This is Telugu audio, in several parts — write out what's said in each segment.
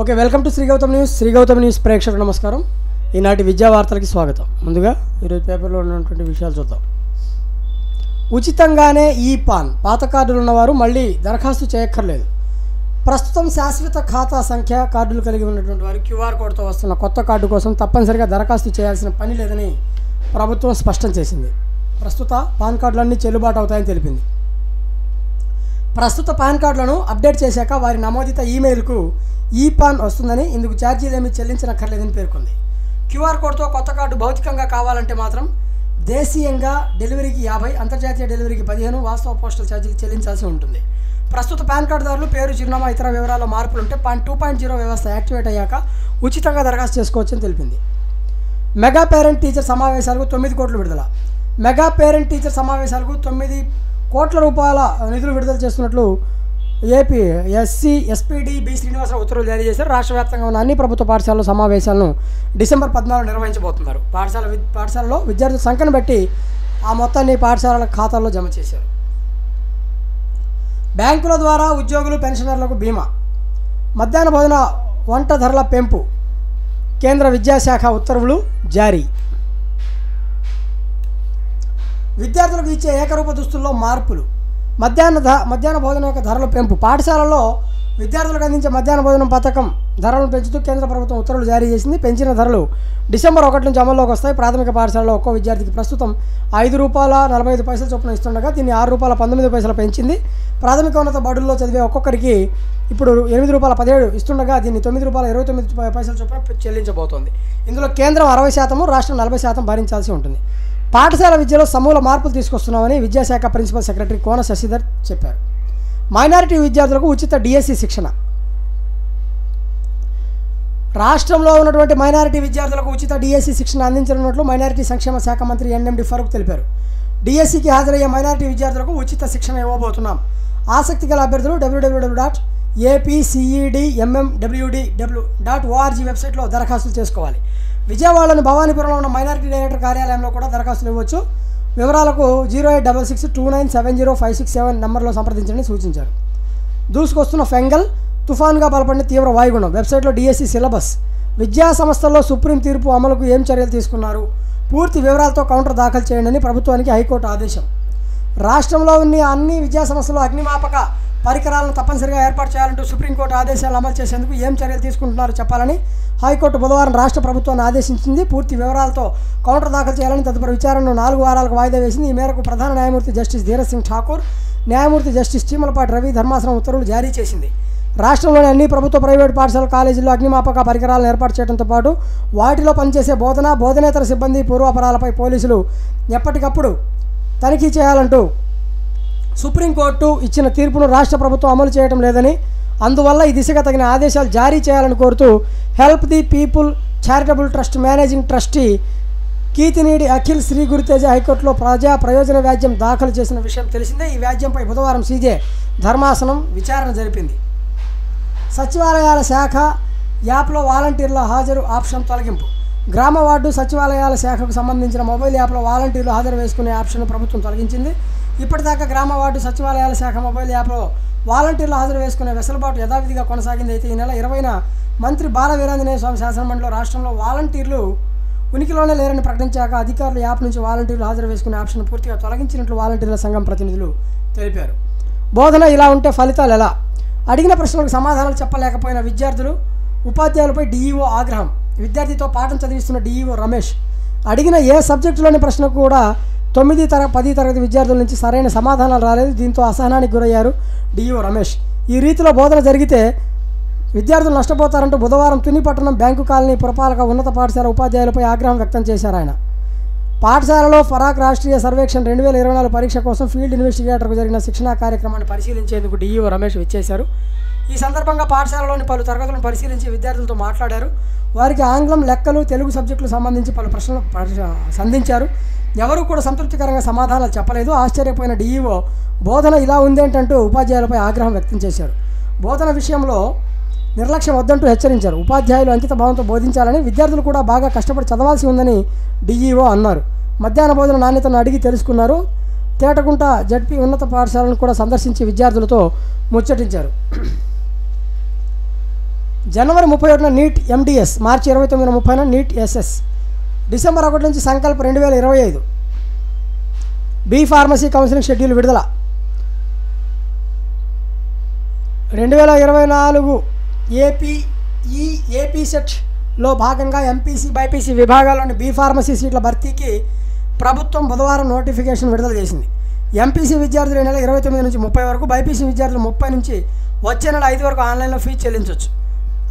Okay, welcome to Shri Gautam news. Shri Gautam news ప్రేక్షకులకు నమస్కారం. ఈనాటి విద్యా వార్తలకి స్వాగతం. ముందుగా ఈరోజు పేపర్లో ఉన్నటువంటి విషయాలు చూద్దాం. ఉచితంగానే పాన్ పాత కార్డులు ఉన్నవారు మళ్ళీ దరఖాస్తు చేయక్కర్లేదు. ప్రస్తుతం శాశ్వత ఖాతా సంఖ్య కార్డులు కలిగి ఉన్నటువంటి వారు క్యూఆర్ కోడ్తో వస్తున్న కొత్త కార్డు కోసం తప్పనిసరిగా దరఖాస్తు చేయాల్సిన పని లేదని ప్రభుత్వం స్పష్టం చేసింది. ప్రస్తుత పాన్ కార్డులన్నీ చెల్లుబాటు అవుతాయని తెలిపింది. ప్రస్తుత పాన్ కార్డులను అప్డేట్ చేశాక వారి నమోదిత ఈమెయిల్కు పాన్ వస్తుందని, ఇందుకు ఛార్జీలు ఏమీ చెల్లించనక్కర్లేదని పేర్కొంది. క్యూఆర్ కోడ్తో కొత్త కార్డు భౌతికంగా కావాలంటే మాత్రం దేశీయంగా డెలివరీకి 50, అంతర్జాతీయ డెలివరీకి 15 వాస్తవ పోస్టల్ ఛార్జీలు చెల్లించాల్సి ఉంటుంది. ప్రస్తుత పాన్ కార్డుదారులు పేరు, చిరునామా, ఇతర వివరాల్లో మార్పులుంటే పాన్ 2.0 వ్యవస్థ యాక్టివేట్ అయ్యాక ఉచితంగా దరఖాస్తు చేసుకోవచ్చని తెలిపింది. మెగా పేరెంట్ టీచర్ సమావేశాలకు 9 కోట్లు విడుదల. మెగా పేరెంట్ టీచర్ సమావేశాలకు 9 కోట్ల రూపాయల నిధులు విడుదల చేస్తున్నట్లు ఏపీ ఎస్పీడీ బి శ్రీనివాసరావు ఉత్తర్వులు జారీ చేశారు. రాష్ట్ర వ్యాప్తంగా ఉన్న అన్ని ప్రభుత్వ పాఠశాలల సమావేశాలను డిసెంబర్ 14 నిర్వహించబోతున్నారు. పాఠశాలలో విద్యార్థుల సంఖ్యను బట్టి ఆ మొత్తాన్ని పాఠశాలల ఖాతాల్లో జమ చేశారు. బ్యాంకుల ద్వారా ఉద్యోగులు, పెన్షనర్లకు బీమా. మధ్యాహ్న భోజన వంట ధరల పెంపు. కేంద్ర విద్యాశాఖ ఉత్తర్వులు జారీ. విద్యార్థులకు ఇచ్చే ఏకరూప దుస్తుల్లో మార్పులు. మధ్యాహ్న భోజనం యొక్క ధరల పెంపు. పాఠశాలలో విద్యార్థులకు అందించే మధ్యాహ్న భోజనం పథకం ధరలను పెంచుతూ కేంద్ర ప్రభుత్వం ఉత్తర్వులు జారీ చేసింది. పెంచిన ధరలు డిసెంబర్ 1 నుంచి అమల్లోకి వస్తాయి. ప్రాథమిక పాఠశాలలో ఒక్కో విద్యార్థికి ప్రస్తుతం ₹5.45 చొప్పున ఇస్తుండగా దీన్ని ₹6.19 పెంచింది. ప్రాథమికోన్నత బడుల్లో చదివే ఒక్కొక్కరికి ఇప్పుడు ₹8.17 ఇస్తుండగా దీన్ని ₹9.29 చొప్పున చెల్లించబోతోంది. ఇందులో కేంద్రం 60%, రాష్ట్రం 40% భరించాల్సి ఉంటుంది. పాఠశాల విద్యలో సమూల మార్పులు తీసుకొస్తున్నామని విద్యాశాఖ ప్రిన్సిపల్ సెక్రటరీ కోన శశిధర్ చెప్పారు. మైనారిటీ విద్యార్థులకు ఉచిత డిఎస్సి శిక్షణ. రాష్ట్రంలో ఉన్నటువంటి మైనారిటీ విద్యార్థులకు ఉచిత డిఎస్సి శిక్షణ అందించనున్నట్లు మైనారిటీ సంక్షేమ శాఖ మంత్రి ఎన్ఎండి ఫరూక్ తెలిపారు. డిఎస్సికి హాజరయ్యే మైనారిటీ విద్యార్థులకు ఉచిత శిక్షణ ఇవ్వబోతున్నాం. ఆసక్తి గల అభ్యర్థులు www.apcedmmwd.org వెబ్సైట్లో దరఖాస్తులు చేసుకోవాలి. విజయవాడలోని భవానీపురంలో ఉన్న మైనారిటీ డైరెక్టర్ కార్యాలయంలో కూడా దరఖాస్తులు ఇవ్వచ్చు. వివరాలకు 08662970567 నంబర్లో సంప్రదించని సూచించారు. దూసుకొస్తున్న ఫెంగల్ తుఫాన్గా బలపడిన తీవ్ర వాయుగుండం. వెబ్సైట్లో డిఎస్సి సిలబస్. విద్యా సంస్థల్లో సుప్రీం తీర్పు అమలుకు ఏం చర్యలు తీసుకున్నారు, పూర్తి వివరాలతో కౌంటర్ దాఖలు చేయండి అని ప్రభుత్వానికి హైకోర్టు ఆదేశం. రాష్ట్రంలో ఉన్న అన్ని విద్యా సంస్థలు అగ్నిమాపక పరికరాలను తప్పనిసరిగా ఏర్పాటు చేయాలంటూ సుప్రీంకోర్టు ఆదేశాలు అమలు చేసేందుకు ఏం చర్యలు తీసుకుంటున్నారో చెప్పాలని హైకోర్టు బుధవారం రాష్ట్ర ప్రభుత్వాన్ని ఆదేశించింది. పూర్తి వివరాలతో కౌంటర్ దాఖలు చేయాలని తదుపరి విచారణను 4 వారాలకు వాయిదా వేసింది. ఈ మేరకు ప్రధాన న్యాయమూర్తి జస్టిస్ ధీరజ్ సింగ్ ఠాకూర్, న్యాయమూర్తి జస్టిస్ చీమలపాటి రవి ధర్మాసనం ఉత్తర్వులు జారీ చేసింది. రాష్ట్రంలోని అన్ని ప్రభుత్వ, ప్రైవేటు పాఠశాల, కాలేజీల్లో అగ్నిమాపక పరికరాలను ఏర్పాటు చేయడంతో పాటు వాటిలో పనిచేసే బోధనేతర సిబ్బంది పూర్వాపరాలపై పోలీసులు ఎప్పటికప్పుడు తనిఖీ చేయాలంటూ సుప్రీంకోర్టు ఇచ్చిన తీర్పును రాష్ట్ర ప్రభుత్వం అమలు చేయడం లేదని, అందువల్ల ఈ దిశగా తగిన ఆదేశాలు జారీ చేయాలని కోరుతూ help the people charitable trust managing trustee Keethineedi Akhil Sri Guruteja హైకోర్టులో ప్రజా ప్రయోజన వ్యాజ్యం దాఖలు చేసిన విషయం తెలిసిందే. ఈ వ్యాజ్యంపై బుధవారం సీజే ధర్మాసనం విచారణ జరిపింది. సచివాలయాల శాఖ యాప్లో వాలంటీర్ల హాజరు ఆప్షన్ తొలగింపు. గ్రామ వార్డు సచివాలయాల శాఖకు సంబంధించిన మొబైల్ యాప్లో వాలంటీర్లు హాజరు వేసుకునే ఆప్షన్ ప్రభుత్వం తొలగించింది. ఇప్పటిదాకా గ్రామ వార్డు సచివాలయాల శాఖ మొబైల్ యాప్లో వాలంటీర్లు హాజరు వేసుకునే వెసులుబాటు యథావిధిగా కొనసాగింది. అయితే ఈ నెల 20న మంత్రి బాల వీరాంజనేయ స్వామి శాసనమండలిలో రాష్ట్రంలో వాలంటీర్లు ఉనికిలోనే లేరని ప్రకటించాక అధికారులు యాప్ నుంచి వాలంటీర్లు హాజరు వేసుకునే ఆప్షన్ పూర్తిగా తొలగించినట్లు వాలంటీర్ల సంఘం ప్రతినిధులు తెలిపారు. బోధన ఇలా ఉంటే ఫలితాలు ఎలా? అడిగిన ప్రశ్నలకు సమాధానాలు చెప్పలేకపోయిన విద్యార్థులు, ఉపాధ్యాయులపై డీఈఓ ఆగ్రహం. విద్యార్థితో పాఠం చదివిస్తున్న డీఈఓ రమేష్ అడిగిన ఏ సబ్జెక్టులోని ప్రశ్నకు కూడా 9, 10 తరగతి విద్యార్థుల నుంచి సరైన సమాధానాలు రాలేదు. దీంతో అసహనానికి గురయ్యారు డీఈఓ రమేష్. ఈ రీతిలో బోధన జరిగితే విద్యార్థులు నష్టపోతారంటూ బుధవారం తునిపట్టణం బ్యాంకు కాలనీ పురపాలక ఉన్నత పాఠశాల ఉపాధ్యాయులపై ఆగ్రహం వ్యక్తం చేశారు ఆయన. పాఠశాలలో ఫరాక్ రాష్ట్రీయ సర్వేక్షణ 2024 పరీక్ష కోసం ఫీల్డ్ ఇన్వెస్టిగేటర్కు జరిగిన శిక్షణా కార్యక్రమాన్ని పరిశీలించేందుకు డీఈఓ రమేష్ విచ్చేశారు. ఈ సందర్భంగా పాఠశాలలోని పలు తరగతులను పరిశీలించి విద్యార్థులతో మాట్లాడారు. వారికి ఆంగ్లం, లెక్కలు, తెలుగు సబ్జెక్టులకు సంబంధించి పలు ప్రశ్నలు సంధించారు. ఎవరూ కూడా సంతృప్తికరంగా సమాధానాలు చెప్పలేదు. ఆశ్చర్యపోయిన డీఈఓ బోధన ఇలా ఉందేంటంటూ ఉపాధ్యాయులపై ఆగ్రహం వ్యక్తం చేశారు. బోధన విషయంలో నిర్లక్ష్యం వద్దంటూ హెచ్చరించారు. ఉపాధ్యాయులు అంకిత భావంతో బోధించాలని, విద్యార్థులు కూడా బాగా కష్టపడి చదవాల్సి ఉందని డీఈఓ అన్నారు. మధ్యాహ్న భోజన నాణ్యతను అడిగి తెలుసుకున్నారు. తేటగుంట జడ్పీ ఉన్నత పాఠశాలను కూడా సందర్శించి విద్యార్థులతో ముచ్చటించారు. జనవరి 31న నీట్ ఎండిఎస్, మార్చి 29న 30న నీట్ ఎస్ఎస్, డిసెంబర్ 1 నుంచి Sankalp 2025. B pharmacy counselling schedule విడుదల. 2024 ఏపీ సెట్లో భాగంగా ఎంపీసీ బైపీసీ విభాగాల్లోని బి ఫార్మసీ సీట్ల భర్తీకి ప్రభుత్వం బుధవారం నోటిఫికేషన్ విడుదల చేసింది. ఎంపీసీ విద్యార్థులు ఈ నెల 29 నుంచి 30 వరకు, బైపీసీ విద్యార్థులు 30 నుంచి వచ్చే నెల 5 వరకు ఆన్లైన్లో ఫీజు చెల్లించవచ్చు.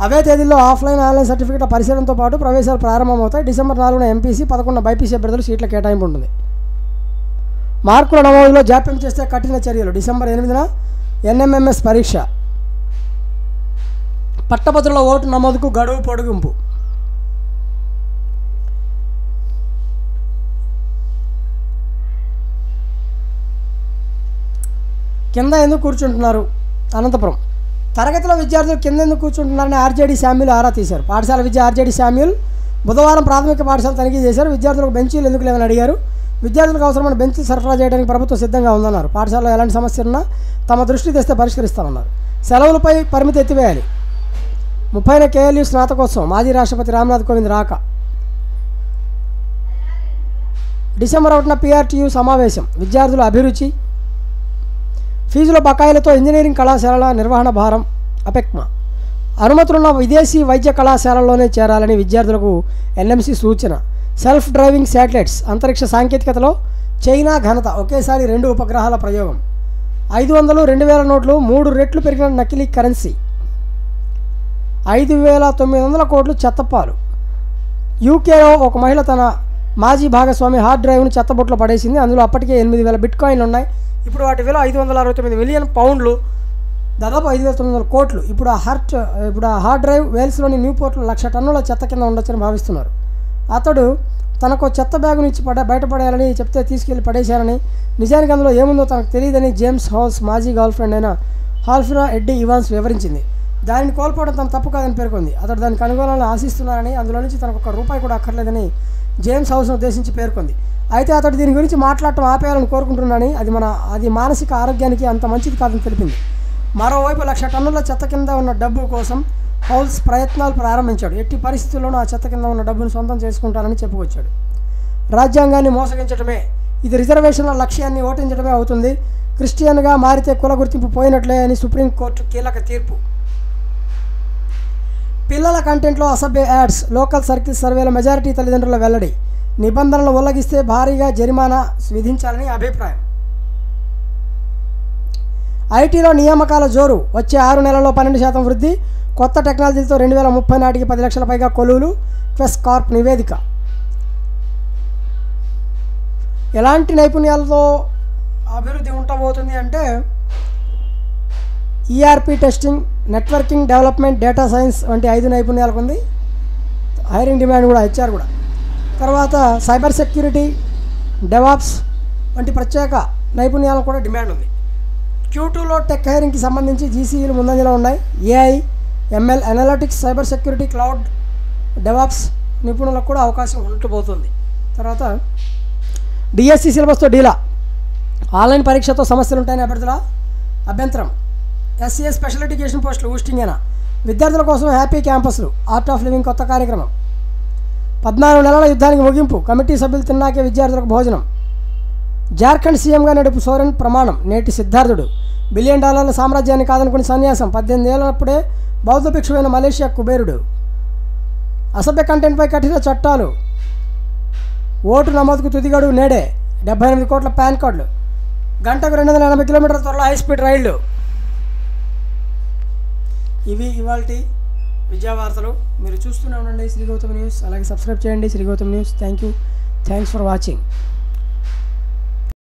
అవే తేదీల్లో ఆఫ్లైన్ ఆన్లైన్ సర్టిఫికేట్ల పరిశీలనతో పాటు ప్రవేశాలు ప్రారంభమవుతాయి. డిసెంబర్ 4న ఎంపీసీ, 11న బైపీసీ అభ్యర్థులు సీట్ల కేటాయింపు ఉంటుంది. మార్కుల నమోదులో జాప్యం చేస్తే కఠిన చర్యలు. డిసెంబర్ 8న ఎన్ఎంఎంఎస్ పరీక్ష. పట్టభద్రుల ఓటు నమోదుకు గడువు పొడిగింపు. కింద ఎందుకు కూర్చుంటున్నారు? అనంతపురం. తరగతిలో విద్యార్థులు కింద ఎందుకు కూర్చుంటున్నారని ఆర్జేడీ శామ్యూల్ ఆరా తీశారు. పాఠశాల విద్య ఆర్జేడీ శామ్యూల్ బుధవారం ప్రాథమిక పాఠశాల తనిఖీ చేశారు. విద్యార్థులకు బెంచీలు ఎందుకు లేవని అడిగారు. విద్యార్థులకు అవసరమైన బెంచీలు సరఫరా చేయడానికి ప్రభుత్వం సిద్ధంగా ఉందన్నారు. పాఠశాలలో ఎలాంటి సమస్య ఉన్నా తమ దృష్టి తెస్తే పరిష్కరిస్తామన్నారు. సెలవులపై పరిమితి ఎత్తివేయాలి. 30న కేఎల్యూ స్నాతకోత్సవం, మాజీ రాష్ట్రపతి రామ్నాథ్ కోవింద్ రాక. డిసెంబర్ 1న పిఆర్టీయూ సమావేశం. విద్యార్థుల అభిరుచి, ఫీజుల బకాయిలతో ఇంజనీరింగ్ కళాశాలల నిర్వహణ భారం. అపెక్మా. అనుమతులున్న విదేశీ వైద్య కళాశాలల్లోనే చేరాలని విద్యార్థులకు ఎన్ఎంసీ సూచన. సెల్ఫ్ డ్రైవింగ్ శాటిలైట్స్, అంతరిక్ష సాంకేతికతలో చైనా ఘనత. ఒకేసారి 2 ఉపగ్రహాల ప్రయోగం. 500, 2000 నోట్లు 3 రెట్లు పెరిగిన నకిలీ కరెన్సీ. 5,900 కోట్లు చెత్తపాలు. యూకేలో ఒక మహిళ తన మాజీ భాగస్వామి హార్డ్ డ్రైవ్ను చెత్తబొట్లో పడేసింది. అందులో అప్పటికే 8,000 బిట్కాయిన్లు ఉన్నాయి. ఇప్పుడు వాటి విలువ 569 మిలియన్ పౌండ్లు, దాదాపు 5,900 కోట్లు. ఇప్పుడు ఆ హార్డ్ డ్రైవ్ వేల్స్లోని న్యూపోర్ట్లో 1,00,000 టన్నుల చెత్త కింద ఉండొచ్చని భావిస్తున్నారు. అతడు తనకు చెత్త బ్యాగును ఇచ్చి బయటపడేయాలని చెప్తే తీసుకెళ్లి పడేశారని, నిజానికి అందులో ఏముందో తనకు తెలియదని జేమ్స్ హౌస్ మాజీ గర్ల్ ఫ్రెండ్ అయిన హాల్ఫినా ఎడ్డీ ఇవాన్స్ వివరించింది. దానిని కోల్పోవడం తన తప్పు కాదని పేర్కొంది. అతడు దాన్ని కనుగొనాలని ఆశిస్తున్నారని, అందులో నుంచి తనకు ₹1 కూడా అక్కర్లేదని జేమ్స్ హౌస్ను ఉద్దేశించి పేర్కొంది. అయితే అతడు దీని గురించి మాట్లాడటం ఆపేయాలని కోరుకుంటున్నానని, అది మానసిక ఆరోగ్యానికి అంత మంచిది కాదని తెలిపింది. మరోవైపు 1,00,000 టన్నుల చెత్త కింద ఉన్న డబ్బు కోసం హౌల్స్ ప్రయత్నాలు ప్రారంభించాడు. ఎట్టి పరిస్థితుల్లోనూ ఆ చెత్త కింద ఉన్న డబ్బును సొంతం చేసుకుంటారని చెప్పుకొచ్చాడు. రాజ్యాంగాన్ని మోసగించడమే, ఇది రిజర్వేషన్ల లక్ష్యాన్ని ఓటించడమే అవుతుంది. క్రిస్టియన్గా మారితే కుల గుర్తింపు పోయినట్లే అని సుప్రీంకోర్టు కీలక తీర్పు. పిల్లల కంటెంట్లో అసభ్య యాడ్స్, లోకల్ సర్కిల్ సర్వేల మెజారిటీ తల్లిదండ్రుల వెల్లడి. నిబంధనలు ఉల్లంఘిస్తే భారీగా జరిమానా విధించాలని అభిప్రాయం. ఐటీలో నియామకాల జోరు, వచ్చే 6 నెలల్లో 12% వృద్ధి. కొత్త టెక్నాలజీలతో 2030 నాటికి 10 లక్షల పైగా కొలువులు. క్వెస్ కార్ప్ నివేదిక. ఎలాంటి నైపుణ్యాలతో అభివృద్ధి ఉండబోతుంది అంటే ERP testing, networking development, data science వంటి 5 నైపుణ్యాలకు ఉంది. హైరింగ్ డిమాండ్ కూడా హెచ్ఆర్ కూడా. తర్వాత సైబర్ సెక్యూరిటీ, డెవాప్స్ వంటి ప్రత్యేక నైపుణ్యాలకు కూడా డిమాండ్ ఉంది. Q2లో టెక్ హైరింగ్కి సంబంధించి జీసీఈలు ముందంజలో ఉన్నాయి. AI, ML, analytics, cyber security, cloud, DevOps నిపుణులకు కూడా అవకాశం ఉండబోతుంది. తర్వాత డిఎస్సి సిలబస్తో డీలా, ఆన్లైన్ పరీక్షతో సమస్యలు ఉంటాయని అభ్యర్థుల అభ్యంతరం. ఎస్సీఎస్ స్పెషల్ ఎడ్యుకేషన్ పోస్టులు ఊస్టింగేనా. విద్యార్థుల కోసం హ్యాపీ క్యాంపస్లు, ఆర్ట్ ఆఫ్ లివింగ్ కొత్త కార్యక్రమం. 14 నెలల యుద్ధానికి ముగింపు, కమిటీ సభ్యులు తిన్నాకే విద్యార్థులకు భోజనం. జార్ఖండ్ సీఎంగా నేడు సోరెన్ ప్రమాణం. నేటి సిద్ధార్థుడు $1 బిలియన్ సామ్రాజ్యాన్ని కాదనుకుని సన్యాసం. 18 ఏళ్ళప్పుడే బౌద్ధ భిక్షువైన మలేషియా కుబేరుడు. అసభ్య కంటెంట్పై కఠిన చట్టాలు. ఓటు నమోదుకు తుదిగడువు నేడే. 78 కోట్ల పాన్ కార్డులు. గంటకు 280 కిలోమీటర్ల త్వరలో హైస్పీడ్ రైళ్లు. ఇవి ఇవాల్టి విద్యా వార్తలు. మీరు చూస్తూనే ఉండండి శ్రీ గౌతమ్ న్యూస్. అలాగే సబ్స్క్రైబ్ చేయండి Shri Gautam news. Thanks for watching.